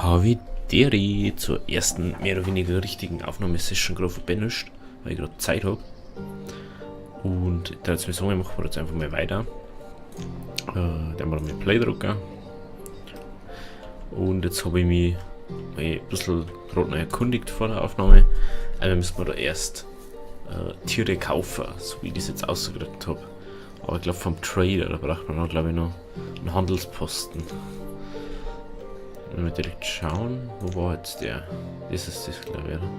Havideri zur ersten mehr oder weniger richtigen Aufnahmesession gerade verbenutzt, weil ich gerade Zeit habe. Und da jetzt mir sagen, machen wir jetzt einfach mal weiter. Da haben wir mit Play drücken. Und jetzt habe ich mich ein bisschen gerade noch erkundigt vor der Aufnahme. Also müssen wir da erst Tiere kaufen, so wie ich das jetzt ausgedrückt habe. Aber ich glaube vom Trader, da braucht man auch glaube ich noch einen Handelsposten. Wenn wir direkt schauen, wo war jetzt der? Das ist das glaube ich, oder?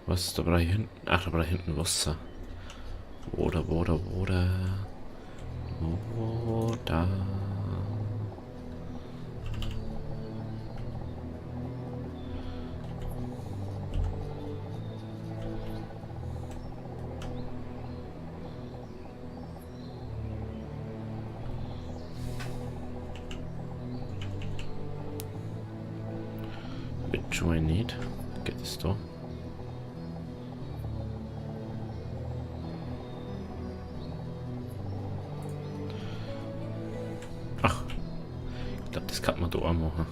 Was, da brauche ich hinten? Ach, da brauche ich hinten Wasser. Wo da? Which one I need? Geht es da? Ach, ich glaube, das kann man da auch machen.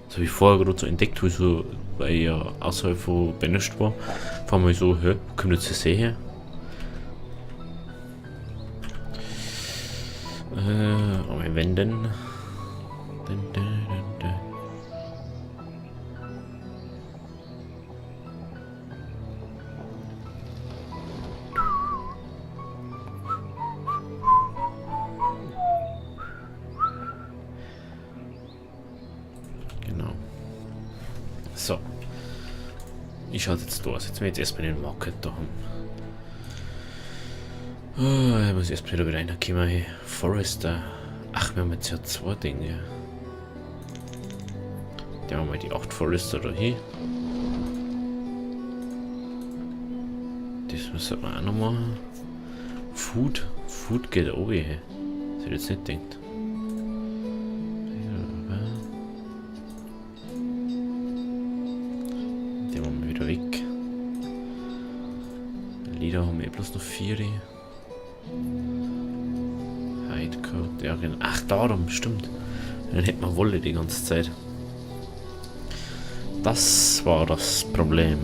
Das habe ich vorher gerade so entdeckt, weil ich ja außerhalb von benutzt war. Fahren wir so, hä, kommt jetzt das See her? Aber wenn denn? Genau. So. Ich schaue jetzt da aus. Jetzt will ich jetzt erstmal den Market da haben. Oh, ich muss erstmal wieder reinkommen. Hey. Forester. Ach, wir haben jetzt ja zwei Dinge. Da haben wir die 8 Forester da hin. Das müssen wir auch noch machen. Food geht auch hier. Das hätte ich jetzt nicht gedacht. Den machen wir wieder weg. Lieder haben wir bloß noch 4. Hidecode, ja genau. Ach, darum, stimmt. Dann hätten wir Wolle die ganze Zeit. Das war das Problem.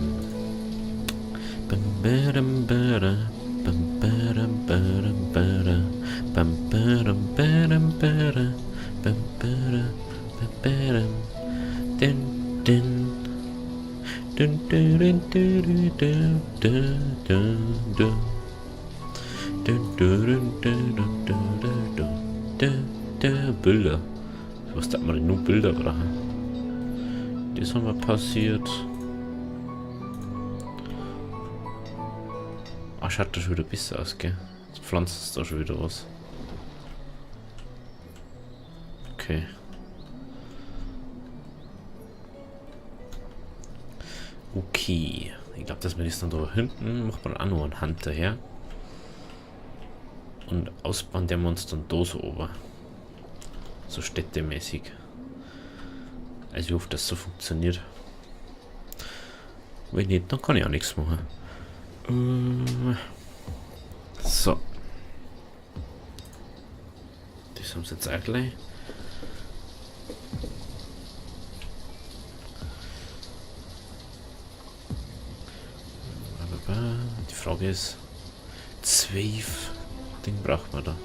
Bilder. Was da man nur Bilder brauchen? Das haben wir passiert. Ach, schaut da schon wieder besser aus, gell? Jetzt pflanzt es da schon wieder was. Okay. Okay. Ich glaube, dass wir das dann da hinten macht man auch noch einen Hand daher. Und ausbauen der Monster dann da so oben. So städtemäßig. Also ich hoffe, dass so funktioniert. Wenn nicht, dann kann ich auch nichts machen. So. Das haben sie jetzt auch gleich. Die Frage ist, 12 Ding braucht man da.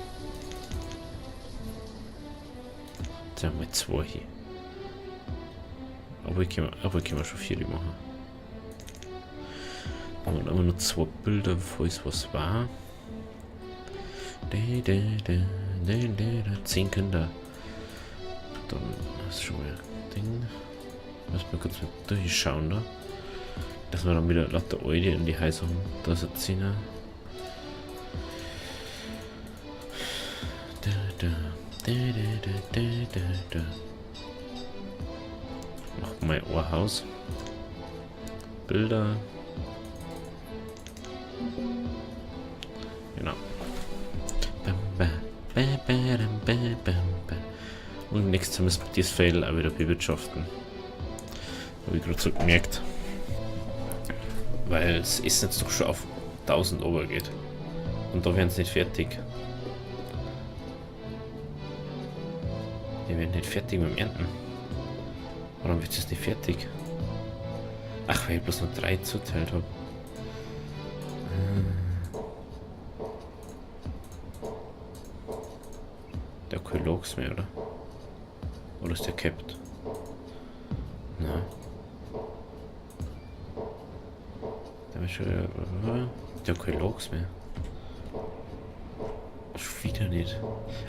Jetzt haben wir 2 hier. Aber ich kann schon 4 machen. Und aber nur 2 Bilder, falls was war. 10 Kinder. Dann ist schon mal ein Ding. Müssen wir kurz mal durchschauen da. Dass wir dann wieder lauter Alte in die Häuser haben. Da ist ein 10er. Noch mein Ohrhaus. Bilder. Genau. Und nächstes Mal müssen wir das Feld auch wieder bewirtschaften. Habe ich gerade so gemerkt. Weil es Essen jetzt doch schon auf 1000 Ober geht. Und da werden sie nicht fertig. Wir werden nicht fertig mit dem Ernten. Warum wird es nicht fertig? Ach, weil ich bloß noch 3 zuteilt habe. Der hat kein Logs mehr, oder? Oder ist der capped? Nein. Der ist schon. Der hat keine Logs mehr. Schon wieder nicht.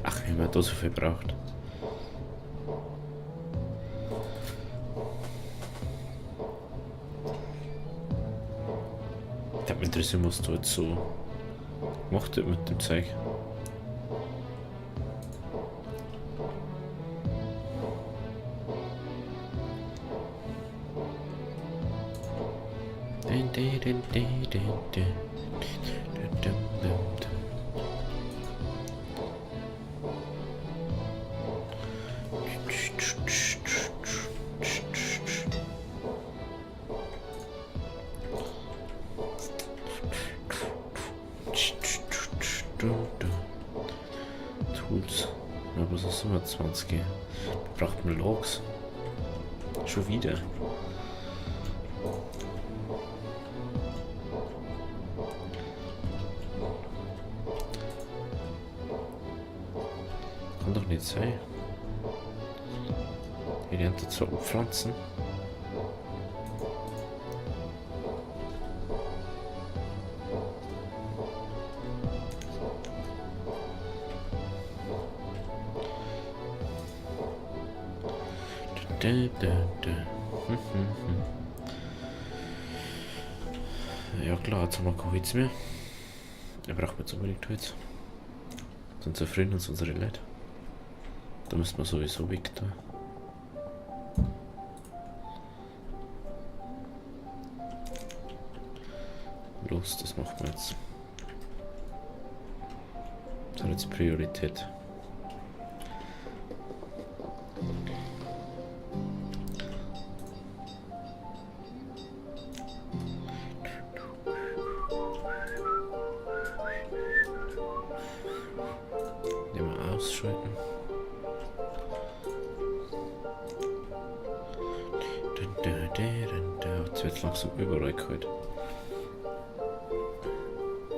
Ach, wie man da so viel braucht. Ich mich interessiert, was du jetzt so gemacht hast mit dem Zeug. Tools. Ja, was ist 27? Wir brauchen Logs. Schon wieder. Kann doch nicht sein. Wir lernen dazu Pflanzen. Ja klar, jetzt haben wir kein Holz mehr. Da brauchen wir jetzt unbedingt Holz. Sonst erfrieren uns unsere Leute. Da müssen wir sowieso weg da. Los, das machen wir jetzt. Das hat jetzt Priorität. Ausschalten. Jetzt wird es langsam überall kalt.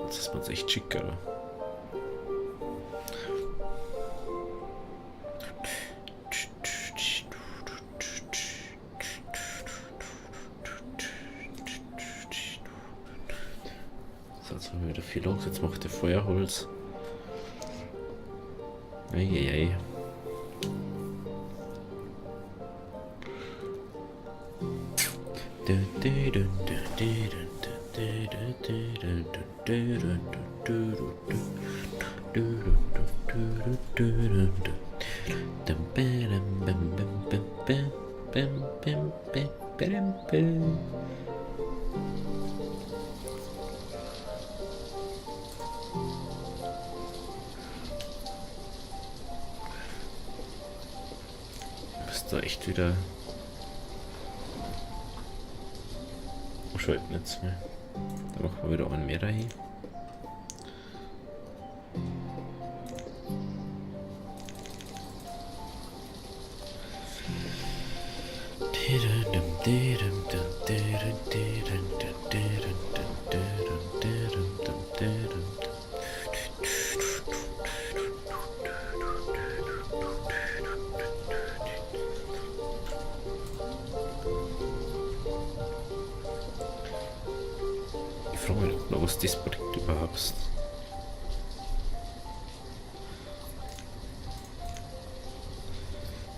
Jetzt ist man echt schick, oder? So, jetzt haben wir wieder viel los. Jetzt macht der Feuerholz. Eieiei. Da echt wieder schalten jetzt mal. Da machen wir wieder einen mehr rein. Ich frage mich noch, was das bringt überhaupt.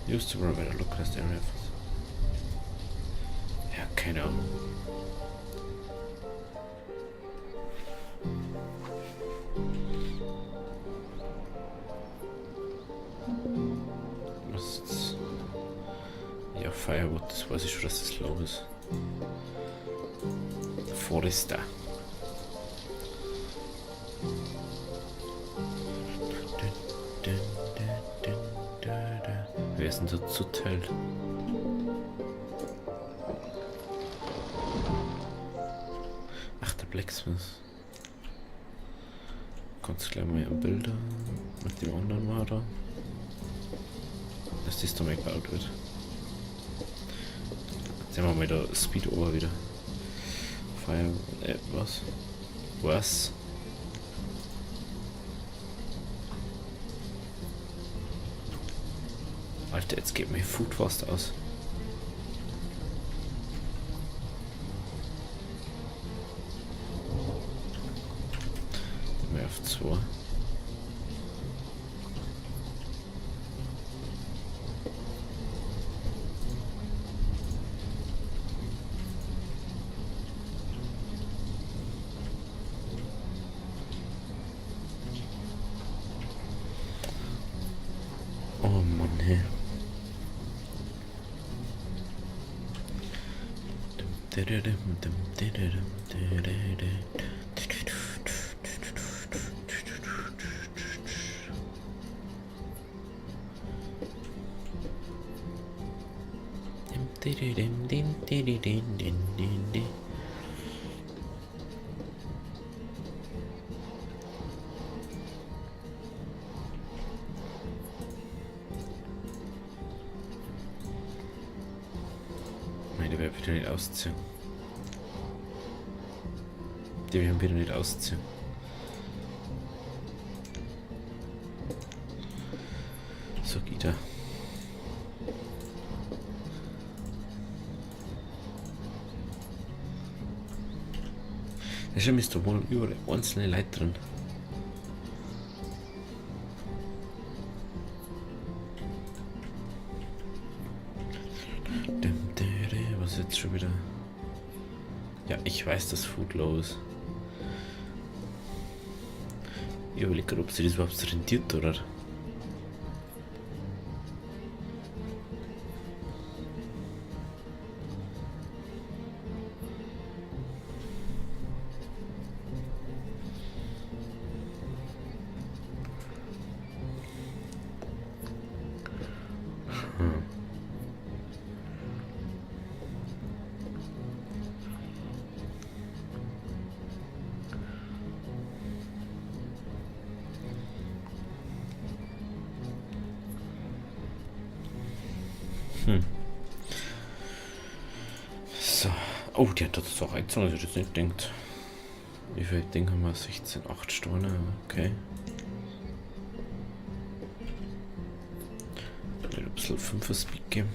Used to provide a localized area. Ja, keine Ahnung. Was ist das? Ja, Firewood, das weiß ich schon, dass das low ist. Forester. Wer ist denn da zuteilt? Ach, der Blacksmith. Kannst gleich mal ein Bilder mit dem anderen mal da. Dass das da mal gebaut wird. Jetzt sehen wir mal da Speed over wieder. Fire, was? Was? Alter, jetzt geht mir Food fast aus. Mal auf 2. Oh Mann, hey. Meine werden wieder nicht ausziehen. Die werden wieder nicht ausziehen. So geht er. Da schon ist da wohl überall einzelne Leute drin. Was ist jetzt schon wieder? Ja, ich weiß, dass Food low ist. Ich überlege gerade, ob sie das überhaupt rentiert, oder? So. Oh, die hat das doch Reizung, also das nicht denkt. Wie viel Ding haben wir? 16, 8 Stunden, okay. Ich will ein bisschen 5er Speed geben.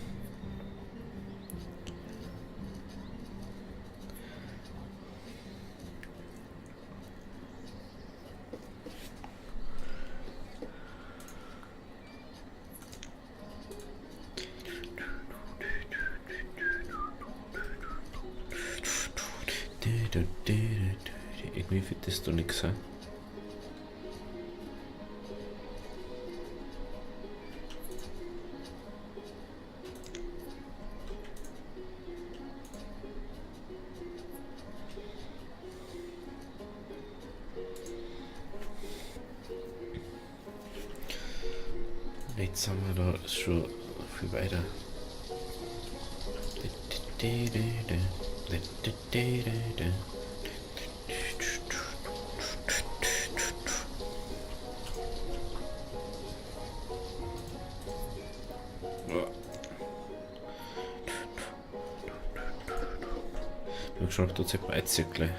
Irgendwie wird das doch nichts sein. Jetzt sind wir da schon viel weiter. Ich habe schon dort Beize gleich.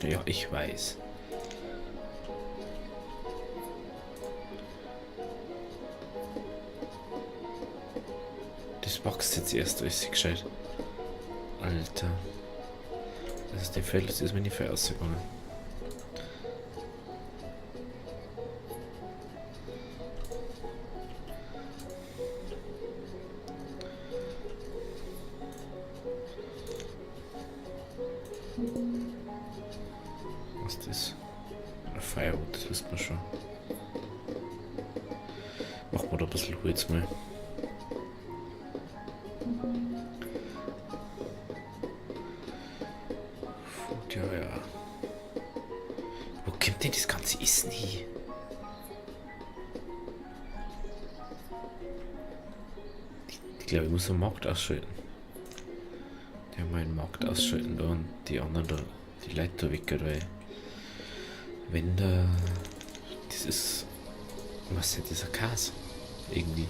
Ja, ich weiß. Das wächst jetzt erst, ist gescheit. Alter. Das ist der Feld, das ist mir nicht vorausgegangen. Was ist das? Ein Firewood, das wissen wir schon. Machen wir da ein bisschen Holz mal. Ja, ja. Wo kommt denn das ganze Essen hin? Ich glaube, ich muss den Markt ausschalten. Die haben meinen Markt ausschalten da und die anderen da, die Leute da weg, weil wenn da, das ist, was ist dieser Käse? Irgendwie.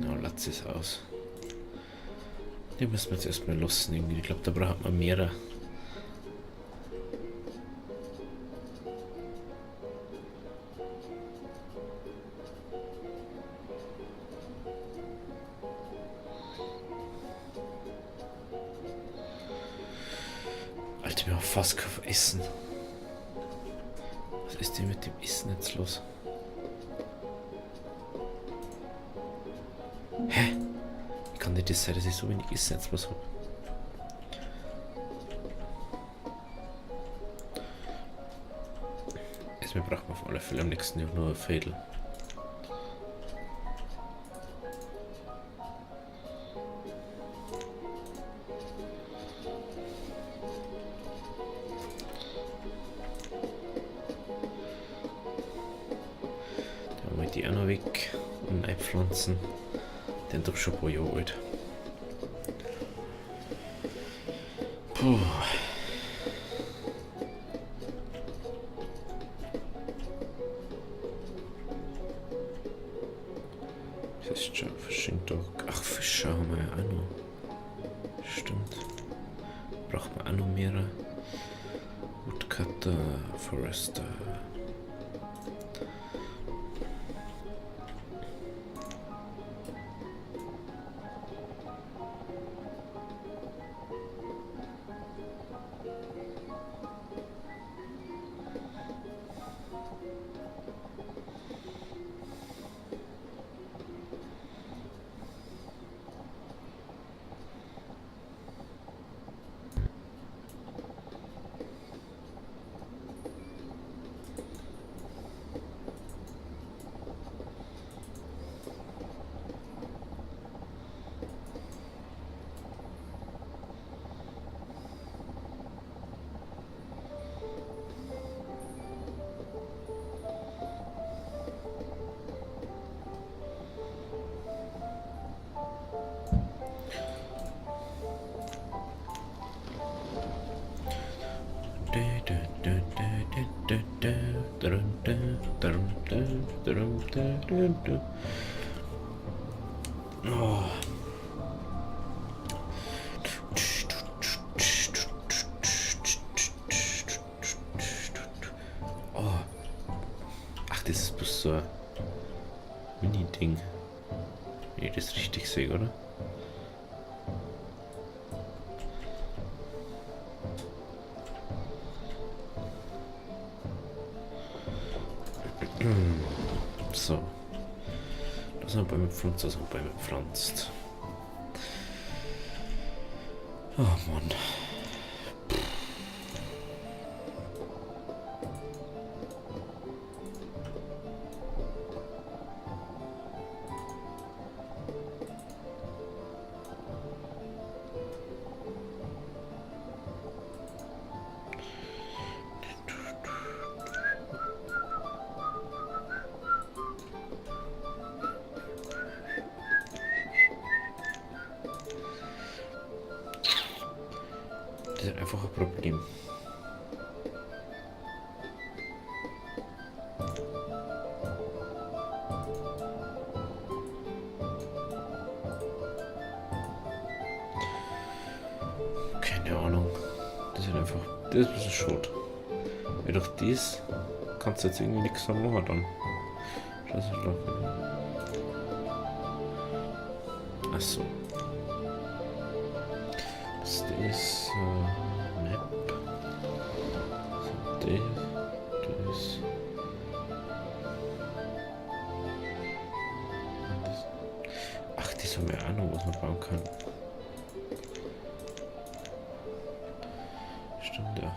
Na, lass es aus. Die müssen wir jetzt erstmal lassen irgendwie. Ich glaube, da braucht man mehrere. Alter, wir haben fast kein Essen. Was ist denn mit dem Essen jetzt los? Hä? Wie kann denn das sein, dass ich so wenig Essen jetzt was habe? Erstmal brauchen wir auf alle Fälle am nächsten Jahr nur ein Fädel. Dann haben wir die auch noch weg und einpflanzen. Die sind doch schon ein paar Jahre alt. Puh. Das ist schon verschenkt doch. Ach, Fische haben wir ja auch noch. Stimmt. Braucht man auch noch mehrere. Woodcutter, Forester. Oh. Oh. Ach, das ist bloß so ein Mini-Ding. Wenn ich das richtig sehe, oder? So. Das sind Bäume gepflanzt, das sind Bäume gepflanzt. Oh Mann. Das ist einfach ein Problem. Keine Ahnung. Das ist einfach. Das ist ein bisschen schade. Weil durch das kannst du jetzt irgendwie nichts mehr machen dann. Scheiße, achso. Das ist Map. So, das. Ach, das haben wir auch noch, was man bauen kann. Stimmt, ja.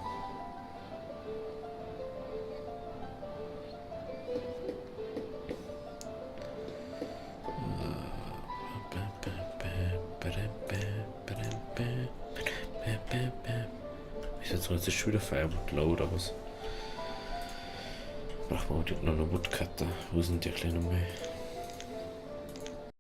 Ich setze mal jetzt schon wieder Firewood Low oder was? Braucht man noch eine Woodcutter. Wo sind die kleinen Müll?